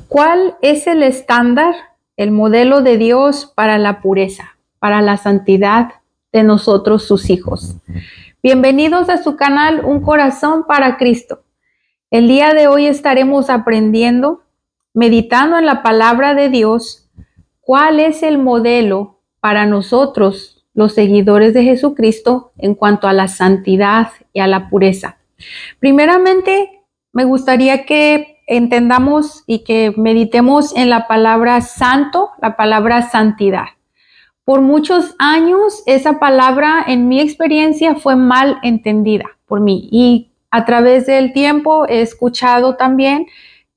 ¿Cuál es el estándar, el modelo de Dios para la pureza, para la santidad de nosotros, sus hijos? Bienvenidos a su canal Un Corazón para Cristo. El día de hoy estaremos aprendiendo, meditando en la palabra de Dios, cuál es el modelo para nosotros, los seguidores de Jesucristo, en cuanto a la santidad y a la pureza. Primeramente, me gustaría que entendamos y que meditemos en la palabra santo, la palabra santidad. Por muchos años, esa palabra, en mi experiencia, fue mal entendida por mí. Y a través del tiempo he escuchado también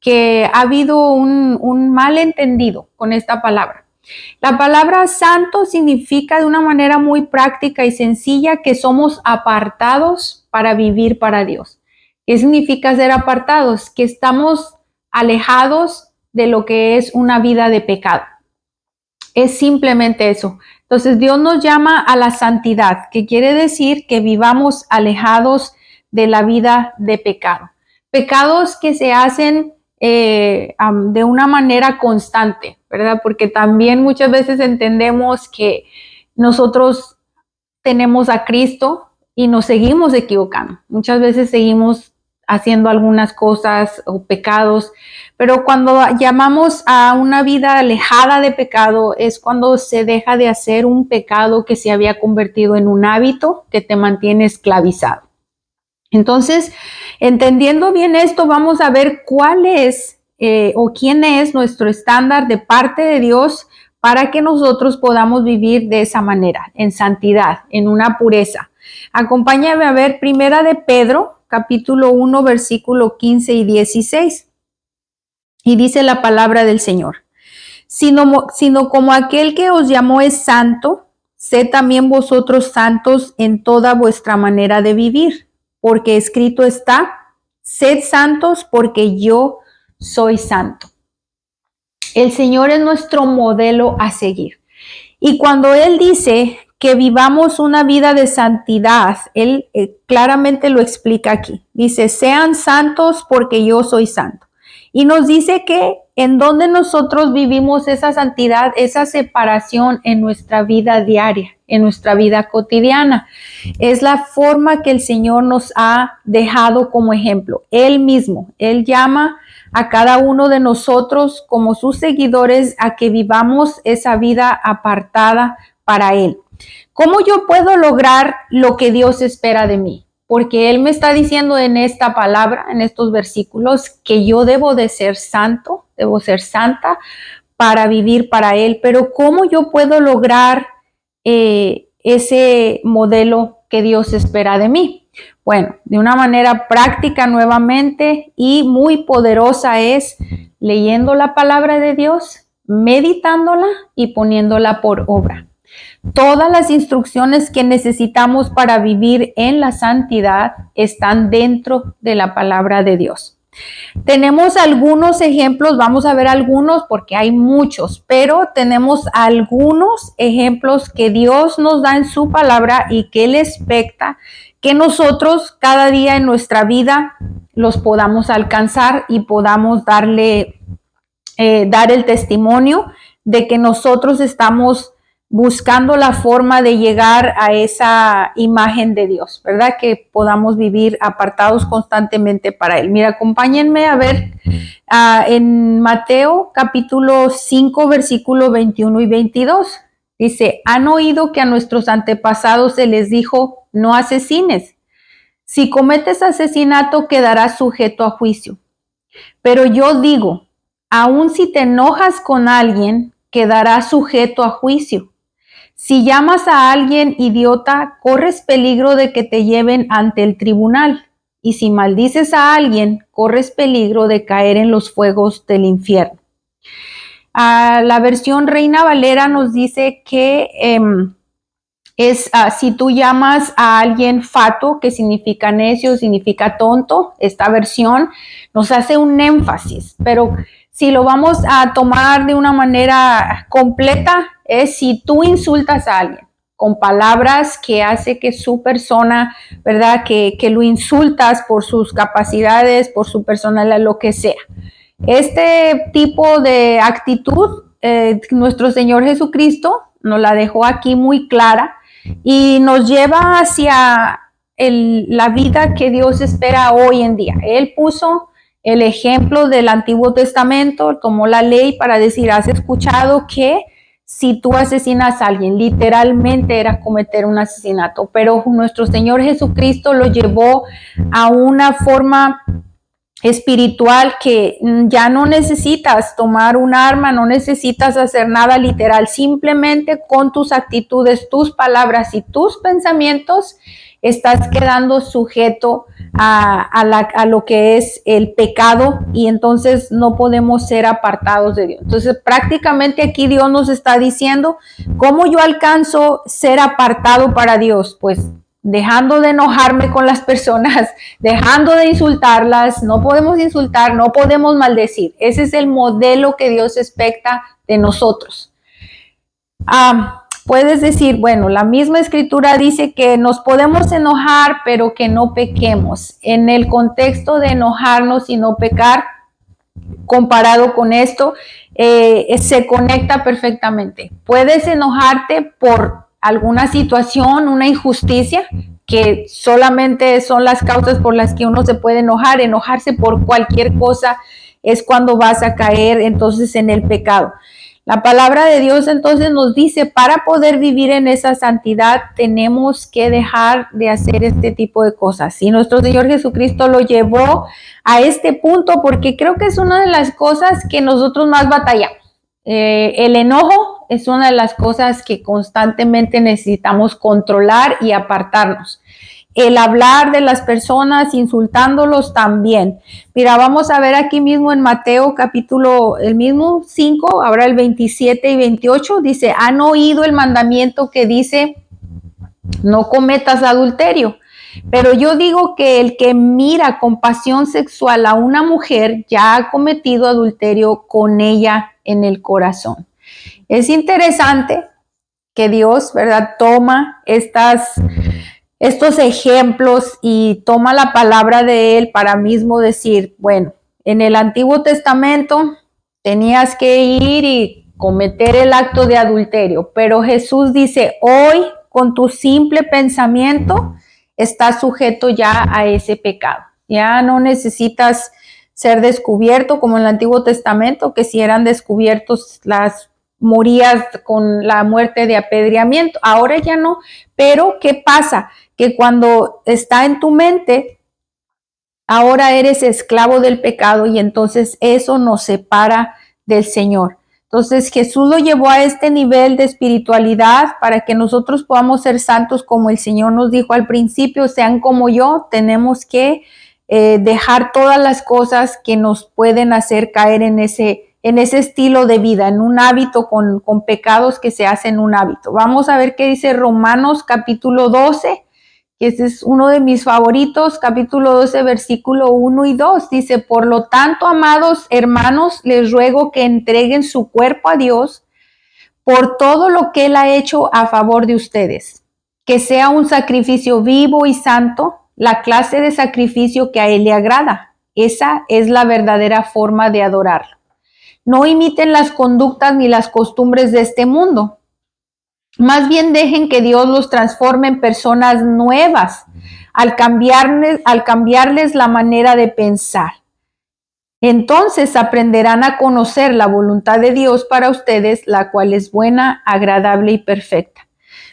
que ha habido un malentendido con esta palabra. La palabra santo significa de una manera muy práctica y sencilla que somos apartados para vivir para Dios. ¿Qué significa ser apartados? Que estamos alejados de lo que es una vida de pecado. Es simplemente eso. Entonces Dios nos llama a la santidad, que quiere decir que vivamos alejados de la vida de pecado. Pecados que se hacen de una manera constante, ¿verdad? Porque también muchas veces entendemos que nosotros tenemos a Cristo y nos seguimos equivocando. Muchas veces seguimos haciendo algunas cosas o pecados, pero cuando llamamos a una vida alejada de pecado es cuando se deja de hacer un pecado que se había convertido en un hábito que te mantiene esclavizado. Entonces, entendiendo bien esto, vamos a ver cuál es o quién es nuestro estándar de parte de Dios para que nosotros podamos vivir de esa manera, en santidad, en una pureza. Acompáñame a ver Primera de Pedro, capítulo 1, versículo 15 y 16. Y dice la palabra del Señor: sino como aquel que os llamó es santo, sed también vosotros santos en toda vuestra manera de vivir, porque escrito está: sed santos porque yo soy santo. El Señor es nuestro modelo a seguir. Y cuando Él dice que vivamos una vida de santidad, Él claramente lo explica aquí. Dice: sean santos porque yo soy santo. Y nos dice que en donde nosotros vivimos esa santidad, esa separación en nuestra vida diaria, en nuestra vida cotidiana. Es la forma que el Señor nos ha dejado como ejemplo. Él mismo, Él llama a cada uno de nosotros como sus seguidores a que vivamos esa vida apartada para Él. ¿Cómo yo puedo lograr lo que Dios espera de mí? Porque Él me está diciendo en esta palabra, en estos versículos, que yo debo de ser santo, debo ser santa para vivir para Él. Pero ¿cómo yo puedo lograr ese modelo que Dios espera de mí? Bueno, de una manera práctica nuevamente y muy poderosa es leyendo la palabra de Dios, meditándola y poniéndola por obra. Todas las instrucciones que necesitamos para vivir en la santidad están dentro de la palabra de Dios. Tenemos algunos ejemplos, vamos a ver algunos porque hay muchos, pero tenemos algunos ejemplos que Dios nos da en su palabra y que Él expecta que nosotros cada día en nuestra vida los podamos alcanzar y podamos dar el testimonio de que nosotros estamos buscando la forma de llegar a esa imagen de Dios, ¿verdad? Que podamos vivir apartados constantemente para Él. Mira, acompáñenme a ver en Mateo capítulo 5, versículo 21 y 22. Dice: han oído que a nuestros antepasados se les dijo: no asesines. Si cometes asesinato, quedarás sujeto a juicio. Pero yo digo, aun si te enojas con alguien, quedarás sujeto a juicio. Si llamas a alguien idiota, corres peligro de que te lleven ante el tribunal. Y si maldices a alguien, corres peligro de caer en los fuegos del infierno. La versión Reina Valera nos dice que si tú llamas a alguien fato, que significa necio, significa tonto, esta versión nos hace un énfasis, pero si lo vamos a tomar de una manera completa, es si tú insultas a alguien con palabras que hace que su persona, ¿verdad? Que lo insultas por sus capacidades, por su personalidad, lo que sea. Este tipo de actitud, nuestro Señor Jesucristo nos la dejó aquí muy clara y nos lleva hacia la vida que Dios espera hoy en día. Él puso el ejemplo del Antiguo Testamento, tomó la ley para decir, has escuchado que si tú asesinas a alguien, literalmente era cometer un asesinato, pero nuestro Señor Jesucristo lo llevó a una forma espiritual que ya no necesitas tomar un arma, no necesitas hacer nada literal, simplemente con tus actitudes, tus palabras y tus pensamientos estás quedando sujeto a lo que es el pecado y entonces no podemos ser apartados de Dios. Entonces prácticamente aquí Dios nos está diciendo, ¿cómo yo alcanzo ser apartado para Dios? Pues dejando de enojarme con las personas, dejando de insultarlas, no podemos insultar, no podemos maldecir. Ese es el modelo que Dios expecta de nosotros. Puedes decir, bueno, la misma escritura dice que nos podemos enojar, pero que no pequemos. En el contexto de enojarnos y no pecar, comparado con esto, se conecta perfectamente. Puedes enojarte por alguna situación, una injusticia, que solamente son las causas por las que uno se puede enojar. Enojarse por cualquier cosa es cuando vas a caer entonces en el pecado. La palabra de Dios entonces nos dice, para poder vivir en esa santidad tenemos que dejar de hacer este tipo de cosas. Y nuestro Señor Jesucristo lo llevó a este punto porque creo que es una de las cosas que nosotros más batallamos. El enojo es una de las cosas que constantemente necesitamos controlar y apartarnos. El hablar de las personas insultándolos también. Mira, vamos a ver aquí mismo en Mateo capítulo, el mismo 5, ahora el 27 y 28, dice, ¿han oído el mandamiento que dice, no cometas adulterio? Pero yo digo que el que mira con pasión sexual a una mujer ya ha cometido adulterio con ella en el corazón. Es interesante que Dios, ¿verdad?, toma estos ejemplos y toma la palabra de Él para mismo decir, bueno, en el Antiguo Testamento tenías que ir y cometer el acto de adulterio, pero Jesús dice, hoy con tu simple pensamiento estás sujeto ya a ese pecado. Ya no necesitas ser descubierto como en el Antiguo Testamento, que si eran descubiertos morías con la muerte de apedreamiento. Ahora ya no, pero ¿qué pasa? Que cuando está en tu mente, ahora eres esclavo del pecado y entonces eso nos separa del Señor. Entonces Jesús lo llevó a este nivel de espiritualidad para que nosotros podamos ser santos como el Señor nos dijo al principio, sean como yo. Tenemos que dejar todas las cosas que nos pueden hacer caer en ese estilo de vida, en un hábito con pecados que se hacen un hábito. Vamos a ver qué dice Romanos capítulo 12, que ese es uno de mis favoritos, capítulo 12, versículo 1 y 2. Dice, por lo tanto, amados hermanos, les ruego que entreguen su cuerpo a Dios por todo lo que Él ha hecho a favor de ustedes, que sea un sacrificio vivo y santo, la clase de sacrificio que a Él le agrada. Esa es la verdadera forma de adorarlo. No imiten las conductas ni las costumbres de este mundo. Más bien dejen que Dios los transforme en personas nuevas al cambiarles la manera de pensar. Entonces aprenderán a conocer la voluntad de Dios para ustedes, la cual es buena, agradable y perfecta.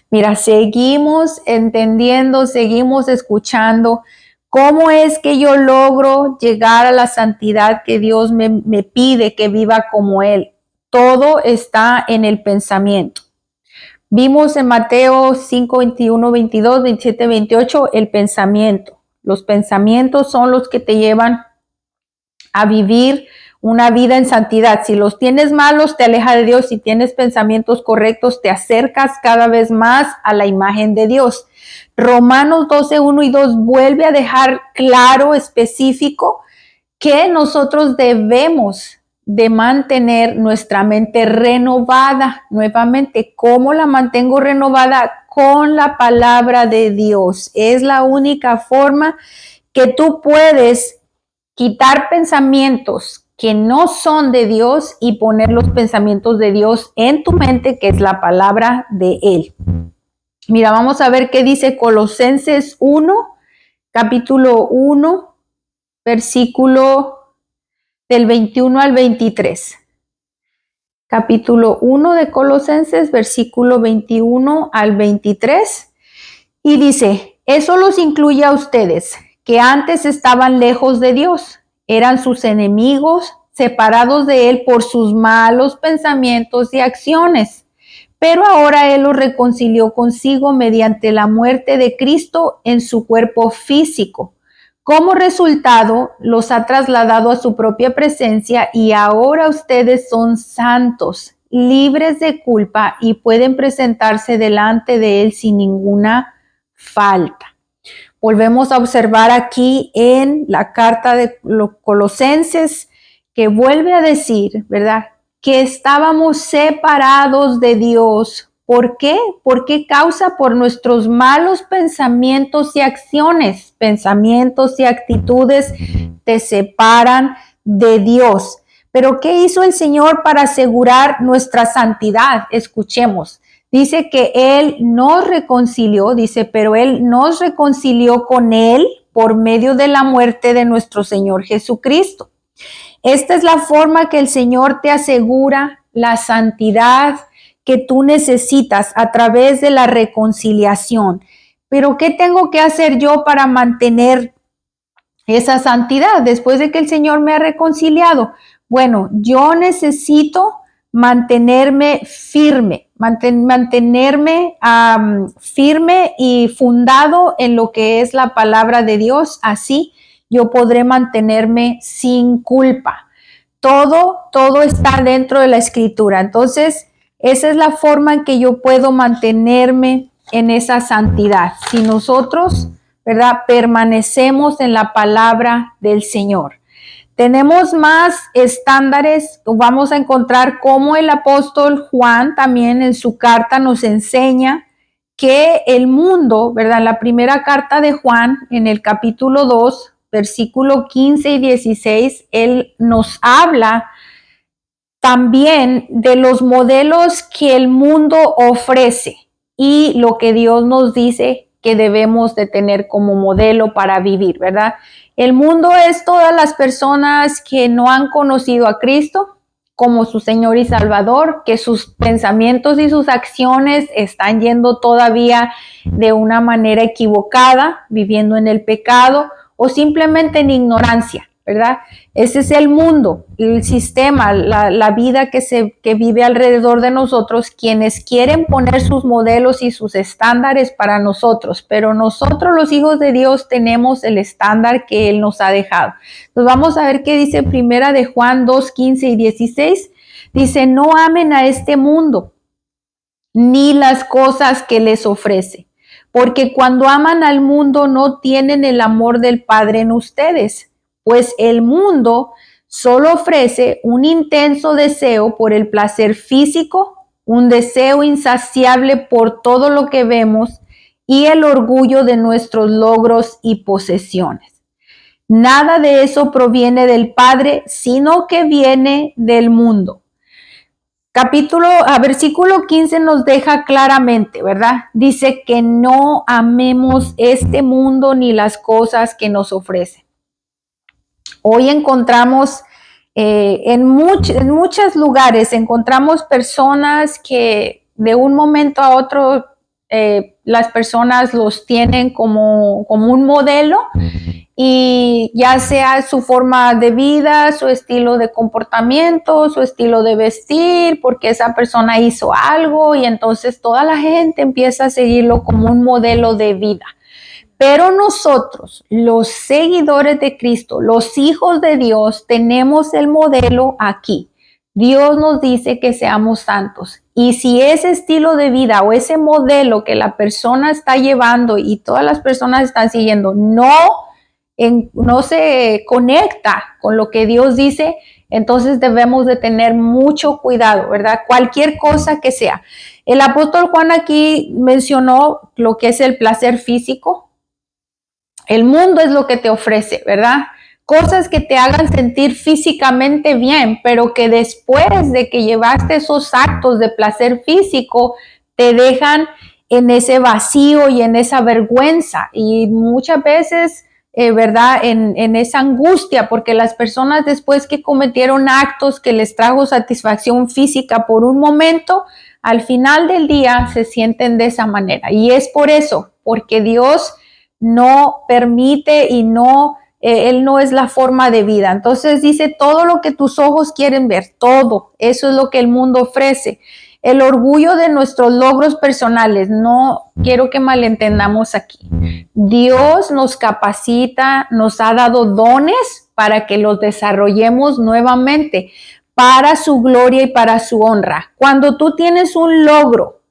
Mira, seguimos entendiendo, seguimos escuchando cómo es que yo logro llegar a la santidad que Dios me pide que viva como Él. Todo está en el pensamiento. Vimos en Mateo 5, 21, 22, 27, 28 el pensamiento. Los pensamientos son los que te llevan a vivir una vida en santidad. Si los tienes malos, te aleja de Dios. Si tienes pensamientos correctos, te acercas cada vez más a la imagen de Dios. Romanos 12, 1 y 2 vuelve a dejar claro, específico, que nosotros debemos de mantener nuestra mente renovada. Nuevamente, ¿cómo la mantengo renovada? Con la palabra de Dios. Es la única forma que tú puedes quitar pensamientos que no son de Dios y poner los pensamientos de Dios en tu mente, que es la palabra de Él. Mira, vamos a ver qué dice Colosenses 1, capítulo 1, versículo del 21 al 23. Capítulo 1 de Colosenses, versículo 21 al 23. Y dice, eso los incluye a ustedes, que antes estaban lejos de Dios, eran sus enemigos, separados de Él por sus malos pensamientos y acciones. Pero ahora Él los reconcilió consigo mediante la muerte de Cristo en su cuerpo físico. Como resultado, los ha trasladado a su propia presencia y ahora ustedes son santos, libres de culpa y pueden presentarse delante de Él sin ninguna falta. Volvemos a observar aquí en la carta de los Colosenses que vuelve a decir, ¿verdad?, que estábamos separados de Dios. ¿Por qué? ¿Por qué causa? Por nuestros malos pensamientos y acciones. Pensamientos y actitudes te separan de Dios. Pero ¿qué hizo el Señor para asegurar nuestra santidad? Escuchemos. Dice que Él nos reconcilió, dice, pero Él nos reconcilió con Él por medio de la muerte de nuestro Señor Jesucristo. Esta es la forma que el Señor te asegura la santidad que tú necesitas a través de la reconciliación. Pero ¿qué tengo que hacer yo para mantener esa santidad después de que el Señor me ha reconciliado? Bueno, yo necesito mantenerme firme, mantenerme firme y fundado en lo que es la palabra de Dios. Así yo podré mantenerme sin culpa. Todo está dentro de la Escritura. Entonces, esa es la forma en que yo puedo mantenerme en esa santidad. Si nosotros, ¿verdad?, permanecemos en la palabra del Señor. Tenemos más estándares. Vamos a encontrar cómo el apóstol Juan también en su carta nos enseña que el mundo, ¿verdad? La primera carta de Juan, en el capítulo 2, versículo 15 y 16, él nos habla también de los modelos que el mundo ofrece y lo que Dios nos dice que debemos de tener como modelo para vivir, ¿verdad? El mundo es todas las personas que no han conocido a Cristo como su Señor y Salvador, que sus pensamientos y sus acciones están yendo todavía de una manera equivocada, viviendo en el pecado o simplemente en ignorancia, ¿verdad? Ese es el mundo, el sistema, la vida que vive alrededor de nosotros, quienes quieren poner sus modelos y sus estándares para nosotros, pero nosotros los hijos de Dios tenemos el estándar que Él nos ha dejado. Entonces vamos a ver qué dice primera de Juan 2, 15 y 16. Dice, no amen a este mundo, ni las cosas que les ofrece, porque cuando aman al mundo no tienen el amor del Padre en ustedes. Pues el mundo solo ofrece un intenso deseo por el placer físico, un deseo insaciable por todo lo que vemos y el orgullo de nuestros logros y posesiones. Nada de eso proviene del Padre, sino que viene del mundo. Versículo 15 nos deja claramente, ¿verdad? Dice que no amemos este mundo ni las cosas que nos ofrece. Hoy encontramos en muchos lugares, encontramos personas que de un momento a otro las personas los tienen como un modelo y ya sea su forma de vida, su estilo de comportamiento, su estilo de vestir, porque esa persona hizo algo y entonces toda la gente empieza a seguirlo como un modelo de vida. Pero nosotros, los seguidores de Cristo, los hijos de Dios, tenemos el modelo aquí. Dios nos dice que seamos santos. Y si ese estilo de vida o ese modelo que la persona está llevando y todas las personas están siguiendo no se conecta con lo que Dios dice, entonces debemos de tener mucho cuidado, ¿verdad? Cualquier cosa que sea. El apóstol Juan aquí mencionó lo que es el placer físico. El mundo es lo que te ofrece, ¿verdad? cosas que te hagan sentir físicamente bien, pero que después de que llevaste esos actos de placer físico, te dejan en ese vacío y en esa vergüenza. Y muchas veces, ¿verdad? En esa angustia, porque las personas después que cometieron actos que les trajo satisfacción física por un momento, al final del día se sienten de esa manera. Y es por eso, porque Dios no permite y no, Él no es la forma de vida. Entonces dice, todo lo que tus ojos quieren ver, todo, eso es lo que el mundo ofrece. El orgullo de nuestros logros personales, no quiero que malentendamos aquí. Dios nos capacita, nos ha dado dones para que los desarrollemos nuevamente para su gloria y para su honra. Cuando tú tienes un logro,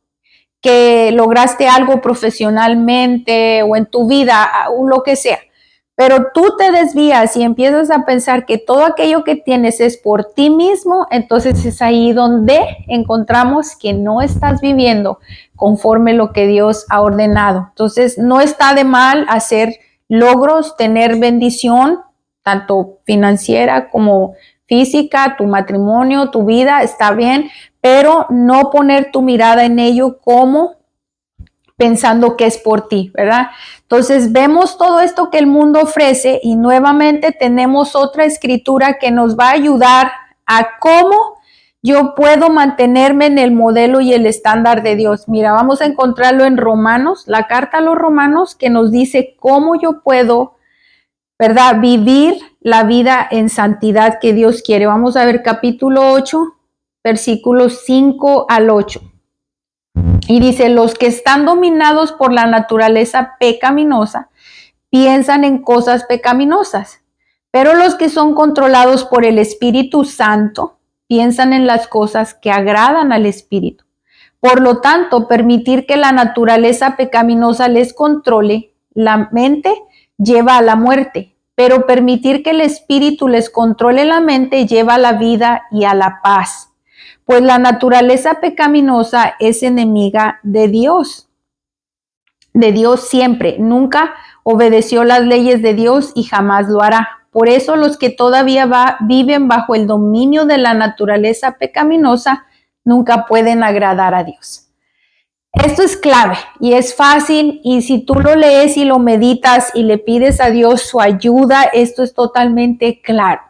que lograste algo profesionalmente o en tu vida, lo que sea, pero tú te desvías y empiezas a pensar que todo aquello que tienes es por ti mismo, entonces es ahí donde encontramos que no estás viviendo conforme lo que Dios ha ordenado. Entonces no está de mal hacer logros, tener bendición, tanto financiera como física, tu matrimonio, tu vida, está bien, pero no poner tu mirada en ello como pensando que es por ti, ¿verdad? Entonces vemos todo esto que el mundo ofrece y nuevamente tenemos otra escritura que nos va a ayudar a cómo yo puedo mantenerme en el modelo y el estándar de Dios. Mira, vamos a encontrarlo en Romanos, la carta a los Romanos, que nos dice cómo yo puedo, ¿verdad?, vivir la vida en santidad que Dios quiere. Vamos a ver capítulo 8, versículos 5 al 8. Y dice, los que están dominados por la naturaleza pecaminosa piensan en cosas pecaminosas, pero los que son controlados por el Espíritu Santo piensan en las cosas que agradan al Espíritu. Por lo tanto, permitir que la naturaleza pecaminosa les controle la mente lleva a la muerte, pero permitir que el Espíritu les controle la mente lleva a la vida y a la paz. Pues la naturaleza pecaminosa es enemiga de Dios siempre, nunca obedeció las leyes de Dios y jamás lo hará. Por eso los que todavía viven bajo el dominio de la naturaleza pecaminosa nunca pueden agradar a Dios. Esto es clave y es fácil, y si tú lo lees y lo meditas y le pides a Dios su ayuda, esto es totalmente claro.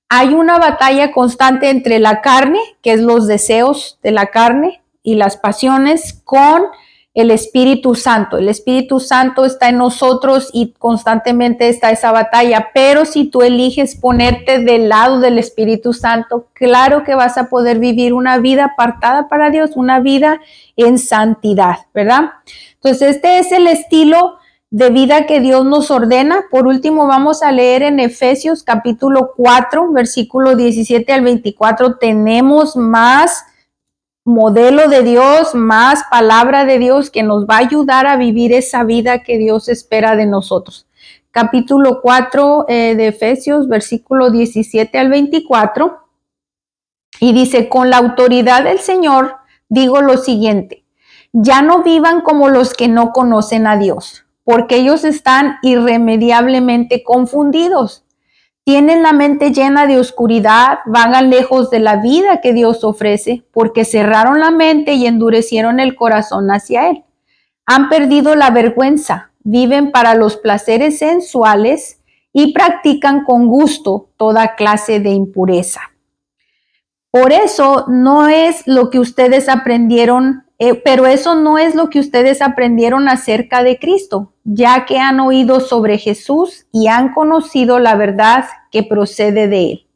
Hay una batalla constante entre la carne, que es los deseos de la carne y las pasiones, con el Espíritu Santo. El Espíritu Santo está en nosotros y constantemente está esa batalla, pero si tú eliges ponerte del lado del Espíritu Santo, claro que vas a poder vivir una vida apartada para Dios, una vida en santidad, ¿verdad? Entonces este es el estilo de vida que Dios nos ordena. Por último, vamos a leer en Efesios capítulo 4, versículo 17 al 24. Tenemos más modelo de Dios, más palabra de Dios que nos va a ayudar a vivir esa vida que Dios espera de nosotros. Capítulo 4 de Efesios, versículo 17 al 24. Y dice, con la autoridad del Señor digo lo siguiente, ya no vivan como los que no conocen a Dios, porque ellos están irremediablemente confundidos. Tienen la mente llena de oscuridad, vagan lejos de la vida que Dios ofrece, porque cerraron la mente y endurecieron el corazón hacia Él. Han perdido la vergüenza, viven para los placeres sensuales y practican con gusto toda clase de impureza. Por eso no es lo que ustedes aprendieron, pero eso no es lo que ustedes aprendieron acerca de Cristo, ya que han oído sobre Jesús y han conocido la verdad que procede de Él.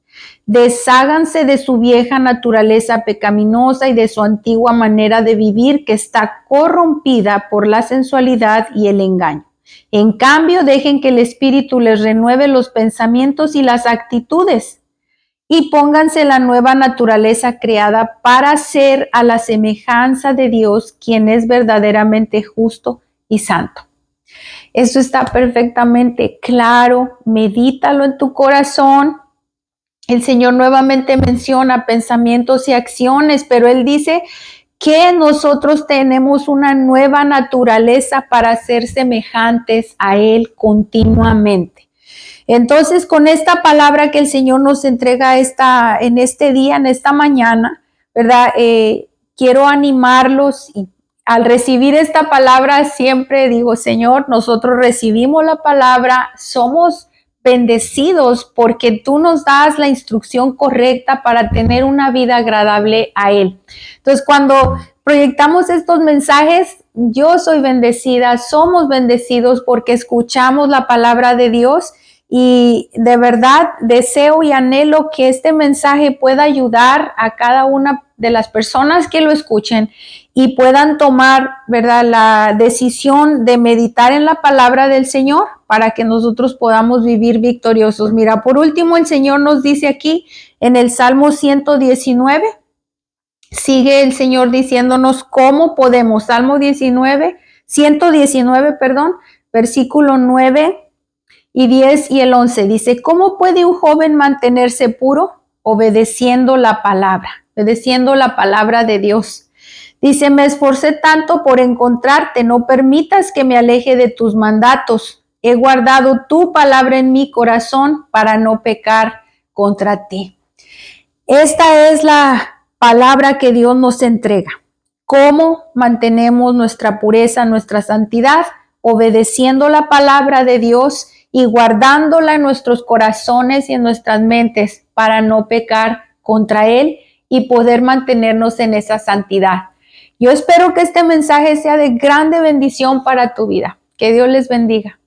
Desháganse de su vieja naturaleza pecaminosa y de su antigua manera de vivir que está corrompida por la sensualidad y el engaño. En cambio, dejen que el Espíritu les renueve los pensamientos y las actitudes. Y pónganse la nueva naturaleza creada para ser a la semejanza de Dios, quien es verdaderamente justo y santo. Eso está perfectamente claro. Medítalo en tu corazón. El Señor nuevamente menciona pensamientos y acciones, pero Él dice que nosotros tenemos una nueva naturaleza para ser semejantes a Él continuamente. Entonces, con esta palabra que el Señor nos entrega en este día, en esta mañana, ¿verdad? Quiero animarlos y al recibir esta palabra siempre digo, Señor, nosotros recibimos la palabra, somos bendecidos porque tú nos das la instrucción correcta para tener una vida agradable a Él. Entonces, cuando proyectamos estos mensajes, yo soy bendecida, somos bendecidos porque escuchamos la palabra de Dios y de verdad deseo y anhelo que este mensaje pueda ayudar a cada una de las personas que lo escuchen y puedan tomar, ¿verdad?, la decisión de meditar en la palabra del Señor para que nosotros podamos vivir victoriosos. Mira, por último, el Señor nos dice aquí en el Salmo 119, sigue el Señor diciéndonos cómo podemos. Salmo 119, versículo 9 y 10 y el 11 dice, ¿cómo puede un joven mantenerse puro? Obedeciendo la palabra de Dios. Dice, me esforcé tanto por encontrarte, no permitas que me aleje de tus mandatos. He guardado tu palabra en mi corazón para no pecar contra ti. Esta es la palabra que Dios nos entrega. ¿Cómo mantenemos nuestra pureza, nuestra santidad? Obedeciendo la palabra de Dios y guardándola en nuestros corazones y en nuestras mentes para no pecar contra Él y poder mantenernos en esa santidad. Yo espero que este mensaje sea de grande bendición para tu vida. Que Dios les bendiga.